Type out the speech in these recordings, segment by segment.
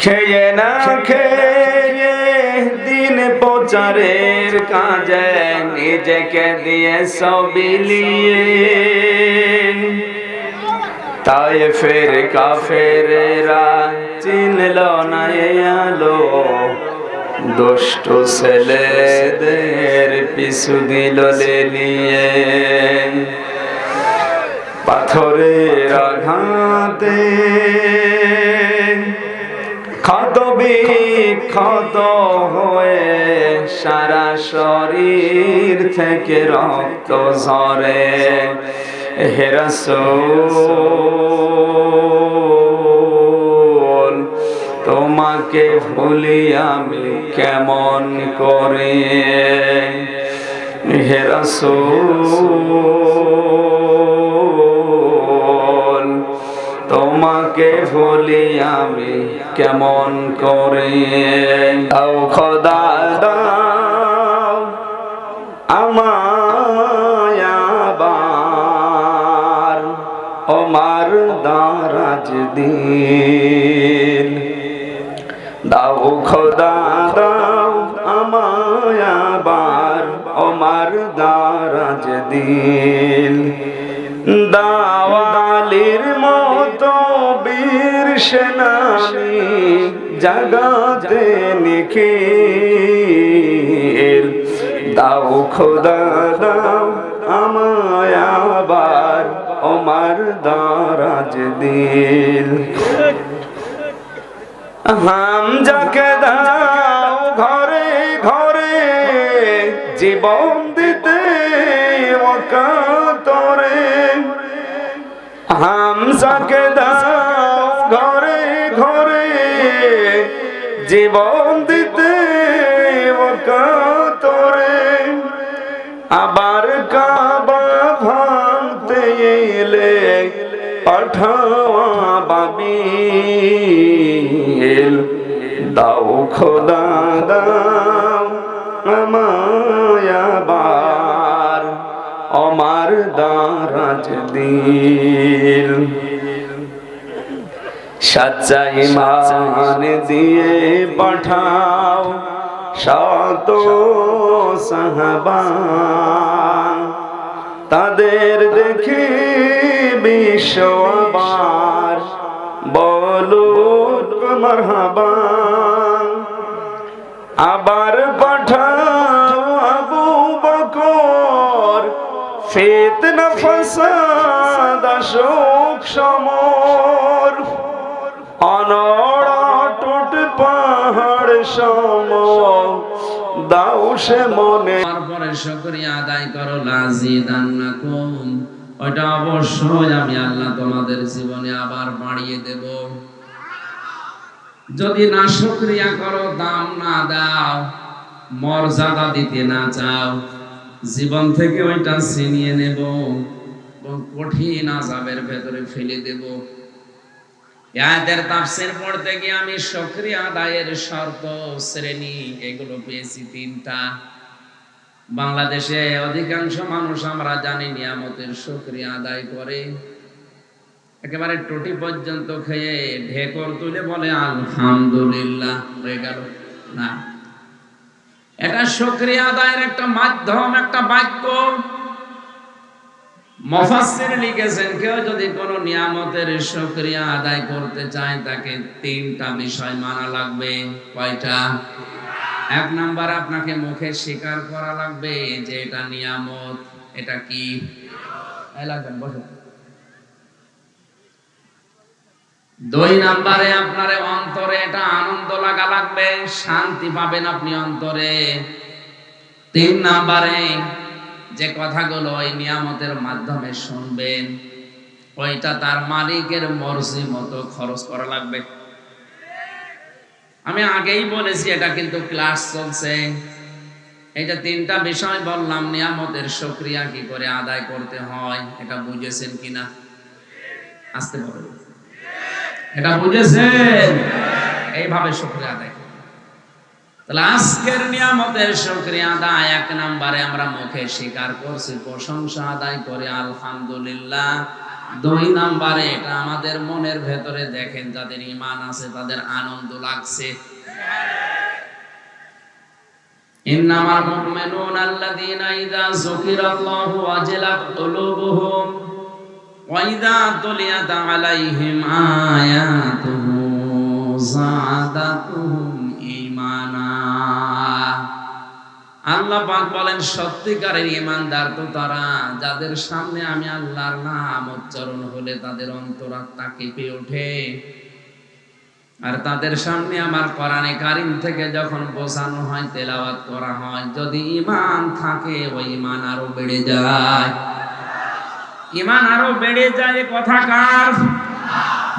খেয়ে না খেয়ে দিন প্রচারের কাজে নিজেকে দিয়ে সবিলিয়ে তায়েফের কাফেরেরা চিনল না আলো, দুষ্ট ছেলেদের পিছু দিল লেলিয়ে। পাথরের আঘাতে ক্ষত বিক্ষত হয়ে সারা শরীর থেকে রক্ত ঝরে। হে রাসূল তোমাকে ভুলি আমি কেমন করে, হে রাসূল তোমাকে ভুলি আমি কেমন করে। দাও খোদা দাও আমায় আবার ওমার দারাজ দিন। দাও খোদা দাও আমায় আবার ওমার দারাজ দিন। দাওয়ালির মতো বীর সেনানি জাগাতে নিখিল। দাও খোদা দাও আমায় আবার ওমার দারাজ দিল। হামজাকে দাও ঘরে ঘরে জীবন দিতে ওকাতরে। হামজাকে দাও ঘরে ঘরে জীবন দিতে ওকাতরে। আবার কাবা ভাঙতে এলে পাঠাওয়া বাবিল। দাও খোদা দাও আমায় আবার ওমার দারাজ দিল। সচ্চা ঈমান দিয়ে পাঠাও শত সাহাবা, তাদের দেখে বিশ্ব আবার বলুক মারহাবা। আবার পাঠাও আবু বকর ফিতনা ফাসাদ শোক সমর। অনড় পাহাড় সম দাও সে মনে। তারপরে শুকরিয়া আদায় করো লাযিদান্নাকুম, ওটা অবশ্যই আমি আল্লাহ তোমাদের জীবনে আবার বাড়িয়ে দেব। যদি না শুকরিয়া করো, দাম না দাও, মর্যাদা দিতে না চাও, জীবন থেকে ওইটা ছিনিয়ে নেব এবং কঠিন আযাবের ভেতরে ফেলে দেব। আয়াতের তাফসীর পড়তে গিয়ে আমি শুকরিয়া আদায়ের শর্ত শ্রেণী এগুলো পেয়েছি তিনটা। বাংলাদেশে অধিকাংশ মানুষ আমরা জানি নিয়ামতের শুকরিয়া আদায় করে, একেবারে টুটি পর্যন্ত খেয়ে ঢেকর তুলে বলে আলহামদুলিল্লাহ হয়ে গেল না। এটা শুকরিয়া আদায়ের একটা মাধ্যম, একটা বাক্য। মুফাসসির লিখেছেন কেউ যদি কোনো নিয়ামতের শুকরিয়া আদায় করতে চায় তাকে তিনটা বিষয় মানা লাগবে। কয়টা? এক নাম্বার, আপনাকে মুখে স্বীকার করা লাগবে যে এটা নিয়ামত। এটা কি লাগবেন বসো। দুই নাম্বারে আপনার অন্তরে এটা আনন্দ লাগা লাগবে, শান্তি পাবেন আপনি অন্তরে। তিন নাম্বারে যে কথাগুলো ওই নিয়ামতের মাধ্যমে শুনবেন ওইটা তার মালিকের মর্জি মতো খরচ করা লাগবে। আমি আগেই বলেছি, এটা কিন্তু ক্লাস চলছে। এই যে তিনটা বিষয় বললাম, নিয়ামতের শুকরিয়া কি করে আদায় করতে হয়, এটা বুঝেছেন কিনা? আসতে বলেন, এটা বুঝেছেন? এইভাবে শুকরিয়া আদায়। তাহলে আজকের নিয়ামতের শুকরিয়া আদায় এক নম্বরে আমরা মুখে স্বীকার করছি, প্রশংসা আদায় করে আলহামদুলিল্লাহ। দুই নাম্বারে এটা আমাদের মনের ভেতরে দেখেন, যাদের ঈমান আছে তাদের আনন্দ লাগছে। ইন্নামাল মুমিনুনা আল্লাযীনা ইযা যুকিরাল্লাহু ওয়াজিলাত কুলুবুহুম ওয়া ইযা তুলিয়াত আলাইহিম আয়াতুহু যাদাতুহুম ঈমানা। আল্লাহ পাক বলেন, সত্যিকারের ঈমানদার তো তারা যাদের সামনে আমি আল্লাহর নাম উচ্চারণ হলে তাদের অন্তরাত্মা কেঁপে ওঠে। আর তাদের সামনে আমার কোরআনে কারীম থেকে যখন বোঝানো হয়, তেলাওয়াত করা হয়, যদি ঈমান থাকে ওই ঈমান আরো বেড়ে যায়। ঈমান আরো বেড়ে যায়, কথা কার?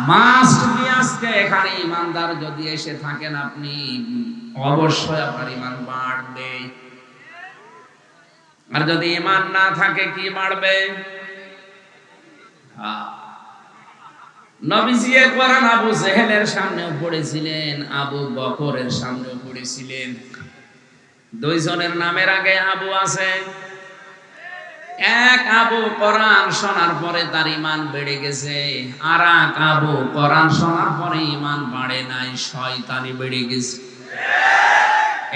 Must be. আজকে এখানে ঈমানদার যদি এসে থাকেন আপনি, অবশ্যই আপনার ঈমান বাড়বে। আর যদি ঈমান না থাকে, কি বাড়বে? নবীজি কোরআন আবু জেহেলের সামনেও পড়েছিলেন, আবু বকরের সামনেও পড়েছিলেন। দুইজনের নামের আগে আবু আছে। এক আবু কোরআন শোনার পরে তার ঈমান বেড়ে গেছে, আর এক আবু কোরআন শোনার পরে ঈমান বাড়ে নাই, শয়তানি বেড়ে গেছে।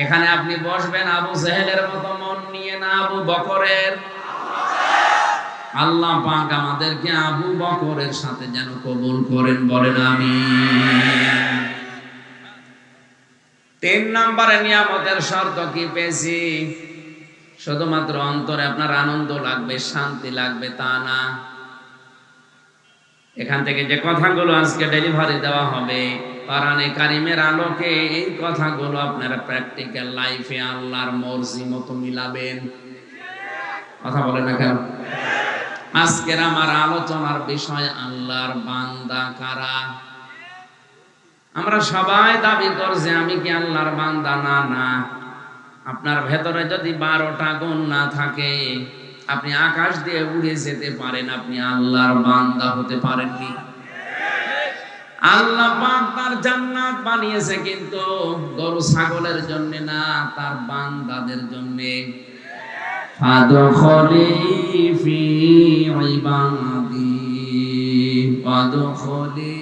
এখানে আপনি বসবেন আবু জেহেলের মতো মন নিয়ে, না আবু বকরের। আল্লাহ পাক আমাদেরকে আবু বকরের সাথে যেন কবুল করেন, বলেন আমিন। 3 নম্বরে নিয়ামতের শর্ত কি পেয়েছি? শুধুমাত্র অন্তরে আপনার আনন্দ লাগবে, শান্তি লাগবে তা না। এখান থেকে যে কথাগুলো আজকে ডেলিভারি দেওয়া হবে কোরআনে কারীমের আলোকে, এই কথাগুলো আপনারা প্র্যাকটিক্যাল লাইফে আল্লাহর মর্জি মতো মিলাবেন। কথা বলেন না কেন? আজকের আমার আলোচনার বিষয় আল্লাহর বান্দা কারা। আমরা সবাই দাবি করছি আমি কি আল্লাহর বান্দা? না না, আপনার ভেতরে যদি 12টা গুণ না থাকে, আপনি আকাশ দিয়ে উড়ে যেতে পারেন, আপনি আল্লাহর বান্দা হতে পারেননি। আল্লাহ পাক তার জান্নাত বানিয়েছে কিন্তু গরু ছাগলের জন্য না, তার বান্দাদের জন্য। ফাদখুলি ফি ইবাদি ফাদখুলি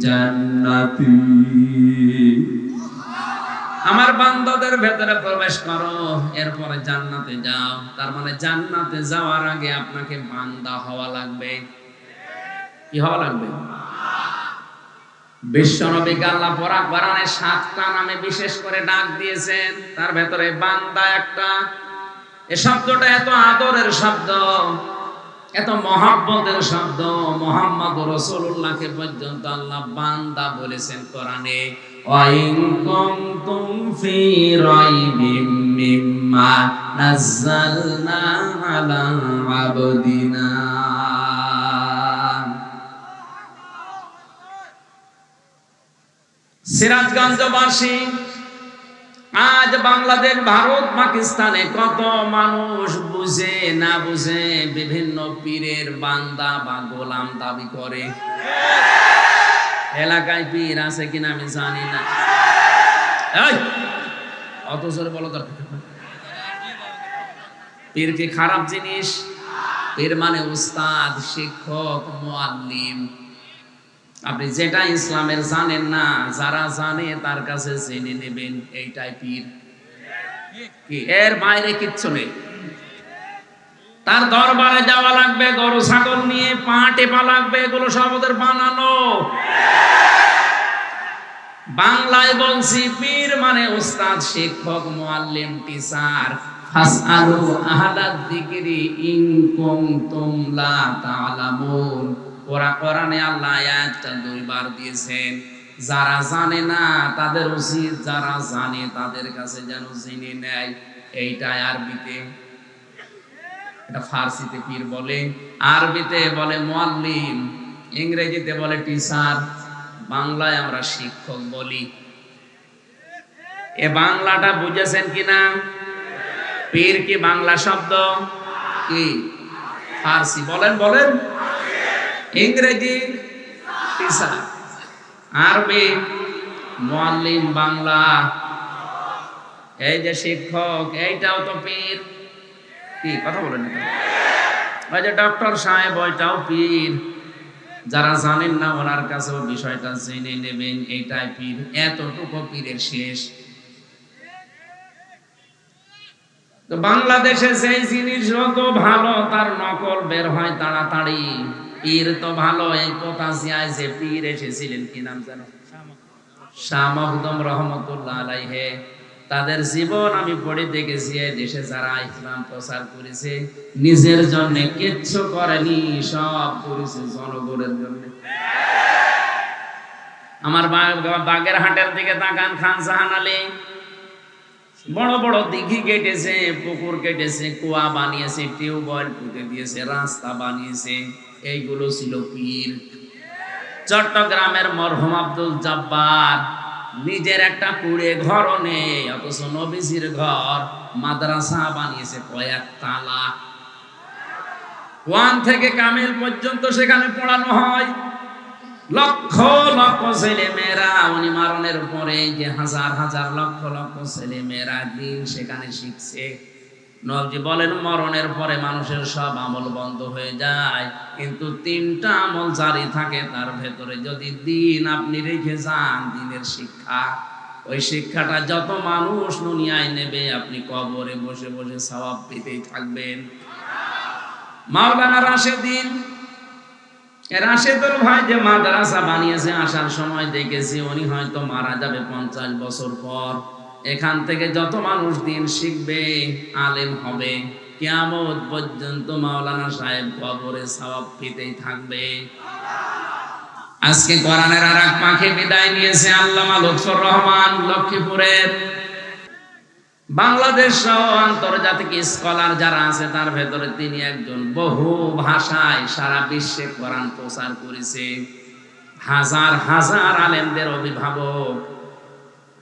জান্নাতি। আমার বান্দাদের ভেতরে প্রবেশ করো, এরপরে জান্নাতে যাও। তার মানে জান্নাতে যাওয়ার আগে আপনাকে বান্দা হওয়া লাগবে। কি হওয়া লাগবে? বিশ্বনবীকে আল্লাহ কোরআনে 7টা নামে বিশেষ করে ডাক দিয়েছেন, তার ভেতরে বান্দা একটা। এই শব্দটা এত আদরের শব্দ, এত মহব্বতের শব্দ। মুহাম্মদ রাসূলুল্লাহকে পর্যন্ত আল্লাহ বান্দা বলেছেন কোরআনে। ওয়া ইন কুনতুম ফি রাইবিম মিম্মা নাযালনা আলা আবদিনা। সিরাজগঞ্জবাসী, আজ বাংলাদেশ, ভারত, পাকিস্তানে কত মানুষ বুঝে না বুঝে বিভিন্ন পীরের বান্দা বা গোলাম দাবি করে। এলাকায় পীর আছে কিনা আমি জানি না, অত জোরে বলো দরকার। পীর কি খারাপ জিনিস? পীর মানে উস্তাদ, শিক্ষক, মুআল্লিম। আপনি যেটা ইসলামের জানেন না, যারা জানে তার কাছে জেনে নেবেন, এইটাই পীর। কি এর বাইরে কিচ্ছু নেই। তার দরবারে যাওয়া লাগবে, গরু ছাগল নিয়ে পা টেপা লাগবে, এগুলো সব ওদের বানানো। বাংলায় বলছি, পীর মানে উস্তাদ, শিক্ষক, মুআল্লিম, টিচার। ফাসআলু আহলাদ যিকরি ইন কুনতুম লা তা'লামুন। কোরআনে আল্লাহ আয়াতটা 2 বার দিয়েছেন। যারা জানে না তাদের উচিত যারা জানে তাদের কাছে যেন জেনে নেয়। এইটা আরবিতে, এটা ফার্সিতে পীর বলে, আরবিতে বলে মুআল্লিম, ইংরেজিতে বলে টিচার, বাংলায় আমরা শিক্ষক বলি। এ বাংলাটা বুঝেছেন কিনা? পীর কি বাংলা শব্দ? কি ফার্সি? বলেন বলেন। ইংরেজি টিচার, আরবি মুআল্লিম, বাংলা এই যে শিক্ষক, এইটাও তো পীর। কি কথা বলেন? ওই যে ডক্টর সাহেব ওইটাও পীর। যারা জানেন না ওনার কাছেও বিষয়টা জেনে নেবেন, এইটাই পীর। এতটুকু পীরের শেষ। তো বাংলাদেশে সেই জিনিস যত ভালো তার নকল বের হয় তাড়াতাড়ি। পীর তো ভালো, এই পোতাসিয়ায় যে পীর এসেছিলেন, কি নাম জানো? শাহ মখদুম রহমতুল্লাহ আলাইহে। তাদের জীবন আমি পড়ে দেখেছি। এই দেশে যারা ইসলাম প্রচার করেছে নিজের জন্য কিচ্ছু করেনি, সব করেছে জনগণের জন্য। আমার বাগেরহাটের দিকে তাকান, খান জাহান আলী বড় বড় দিঘি কেটেছে, পুকুর কেটেছে, কুয়া বানিয়েছে, টিউবওয়েল পুঁতে দিয়েছে, রাস্তা বানিয়েছে। এইগুলো ছিল পীর। চট্টগ্রামের মরহুম আব্দুল জব্বার নিজের একটা কুড়ে ঘরও নেই, অথচ নবীজির ঘর, মাদ্রাসা বানিয়েছে কয়েক তালা। 1 থেকে কামিল পর্যন্ত সেখানে পড়ানো হয়। লক্ষ লক্ষ ছেলে মেয়েরা, উনি মারণের পরে যে হাজার হাজার লক্ষ লক্ষ ছেলে মেয়েরা দিন সেখানে শিখছে। নবজি বলেন মরণের পরে মানুষের সব আমল বন্ধ হয়ে যায়, কিন্তু 3টা আমল জারি থাকে তার ভেতরে। যদি দিন আপনি রেখে যান, দিনের শিক্ষা, ওই শিক্ষাটা যত মানুষ দুনিয়ায় নেবে আপনি কবরে বসে বসে সওয়াব পেতেই থাকবেন। মাওলানা রাশেদিন, রাশেদুল ভাই যে মাদ্রাসা বানিয়েছে, আসার সময় দেখেছি উনি হয়তো মারা যাবে 50 বছর পর। এখান থেকে যত মানুষ দিন শিখবে, আলেম হবে, কিয়ামত পর্যন্ত মাওলানা সাহেব কবরে সওয়াব পেতেই থাকবে। আজকে কোরআনের আর এক পাখি বিদায় নিয়েছে, আল্লামা লুৎফর রহমান লক্ষ্মীপুরের। বাংলাদেশ সহ আন্তর্জাতিক স্কলার যারা আছে তার ভেতরে তিনি একজন। বহু ভাষায় সারা বিশ্বে কোরআন প্রচার করেছে, হাজার হাজার আলেমদের অভিভাবক।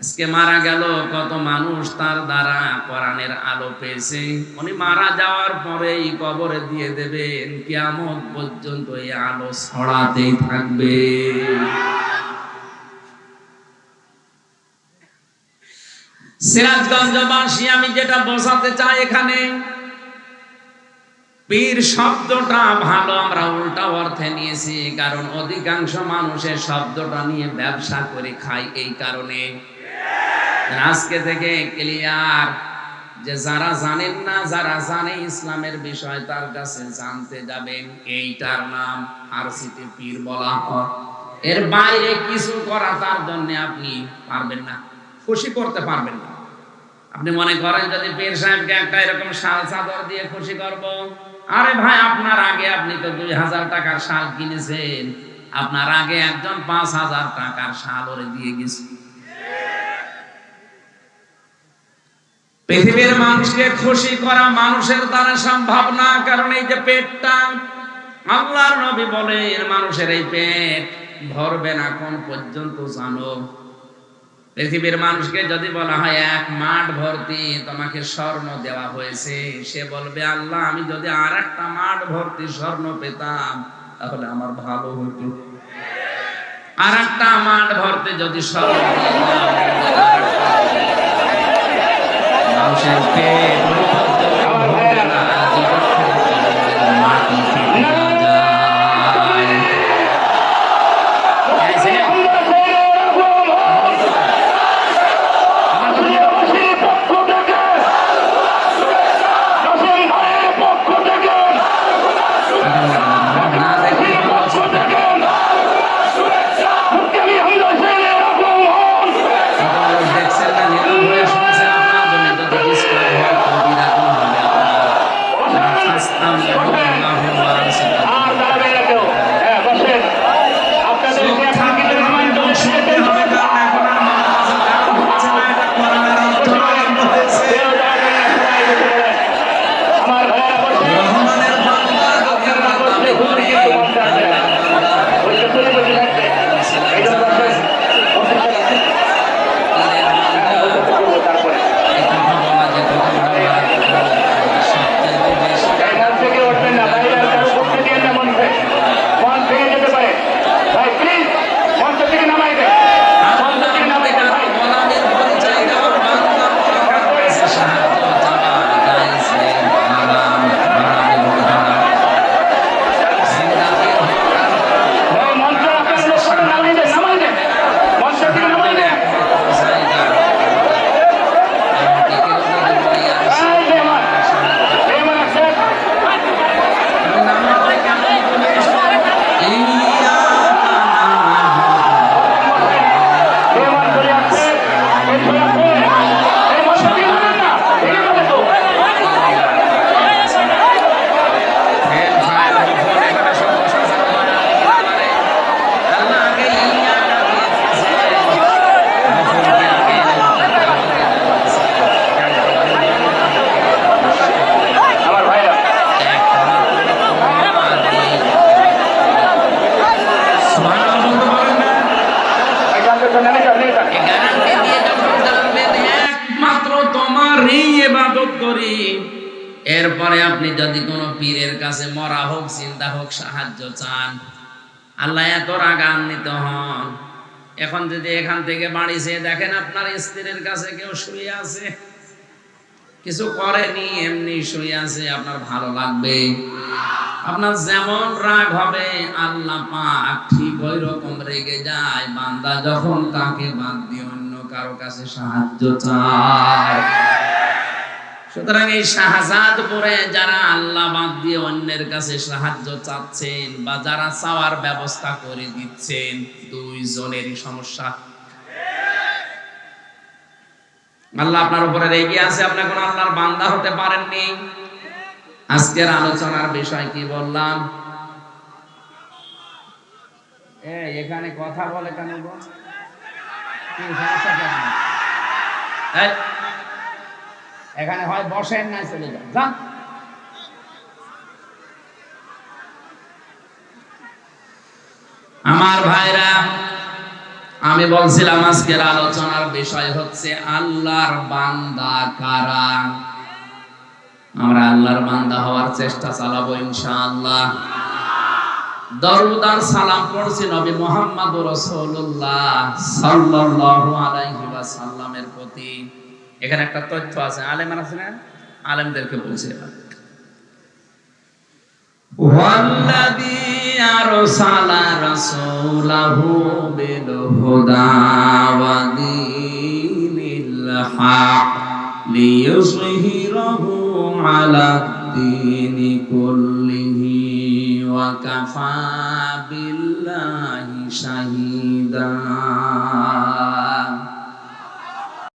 আজকে মারা গেল, কত মানুষ তার দ্বারা কোরআনের আলো পেয়েছে। উনি মারা যাওয়ার পরেই কবরে দিয়ে দেবেন, কিয়ামত পর্যন্ত এই আলো ছড়াতেই থাকবে। সিরাজগঞ্জবাসী, আমি যেটা বোঝাতে চাই এখানে, পীর শব্দটা ভালো আমরা উল্টা অর্থে নিয়েছি, কারণ অধিকাংশ মানুষের শব্দটা নিয়ে ব্যবসা করে খায়। এই কারণে আজকে থেকে ক্লিয়ার যে যারা জানেন না, যারা জানে ইসলামের বিষয় তার কাছে জানতে যাবেন। এইটার নাম ফার্সিতে পীর বলা হয়। এর বাইরে কিছু করা তার জন্য আপনি পারবেন না, খুশি করতে পারবেন না। আপনি মনে করেন যদি পীর সাহেবকে একটা এরকম শাল চাদর দিয়ে খুশি করব, আরে ভাই আপনার আগে আপনি তো 2000 টাকার শাল কিনেছেন, আপনার আগে একজন 5000 টাকার শাল ওরে দিয়ে গেছে। পৃথিবীর মানুষকে খুশি করা মানুষের দ্বারা সম্ভব না, কারণ এই যে পেটটা, আল্লাহর নবী বলেন মানুষের এই পেট ভরবে না কোন পর্যন্ত জানো? পৃথিবীর মানুষকে যদি বলা হয় 1 মাঠ ভর্তি তোমাকে স্বর্ণ দেওয়া হয়েছে, সে বলবে আল্লাহ আমি যদি আর একটা মাঠ ভর্তি স্বর্ণ পেতাম তাহলে আমার ভালো হতো। আর একটা মাঠ ভর্তি যদি স্বর্ণ মানুষের পেট ভরবে না, মাটি ফেটে যায়। এরপরে আপনি যদি কোনো পীরের কাছে মরা হোক চিন্তা হোক সাহায্য চান, আল্লাহ এত রাগান্বিত হন। এখন যদি এখান থেকে বাড়ি যেয়ে দেখেন আপনার স্ত্রীর কাছে কেউ শুয়ে আছে, কিছু করেনি, এমনি শুয়ে আছে, আপনার ভালো লাগবে? আপনার যেমন রাগ হবে আল্লাহ পাক ঠিক ওই রকম রেগে যায় বান্দা যখন তাকে বাদ দিয়ে অন্য কারো কাছে সাহায্য চায়। সুতরাং এই শাহজাদপুরে যারা আল্লাহ বাদ দিয়ে অন্যের কাছে সাহায্য চাচ্ছেন বা যারা চাওয়ার ব্যবস্থা করে দিচ্ছেন, দুইজনেরই সমস্যা। আল্লাহ আপনার উপরে রেগে আছে, আপনি কোন আল্লাহর বান্দা হতে পারেননি। আজকের আলোচনার বিষয় কি বললাম? এখানে কথা বলে কেন? এখানে হয় বসেন না চলে যান। আমার ভাইরা, আমি বলছিলাম আজকের আলোচনার বিষয় হচ্ছে আল্লাহর বান্দা কারা। আমরা আল্লাহর বান্দা হওয়ার চেষ্টা চালাবো ইনশাআল্লাহ। দরুদ আর সালাম পড়ছি নবী মুহাম্মদ রাসূলুল্লাহ সাল্লাল্লাহু আলাইহি ওয়াসাল্লামের প্রতি। এখানে একটা তথ্য আছে, আলেম আছে না, আলেমদেরকে বলছি এবার। ওয়াল্লাযী আরসালা রাসূলাহু বিল হুদা ওয়া দীনিল হক লিইয়ুযহিরাহু আলাদ দীনি কুল্লিহি ওয়া কাফা বিল্লাহি শাহীদা।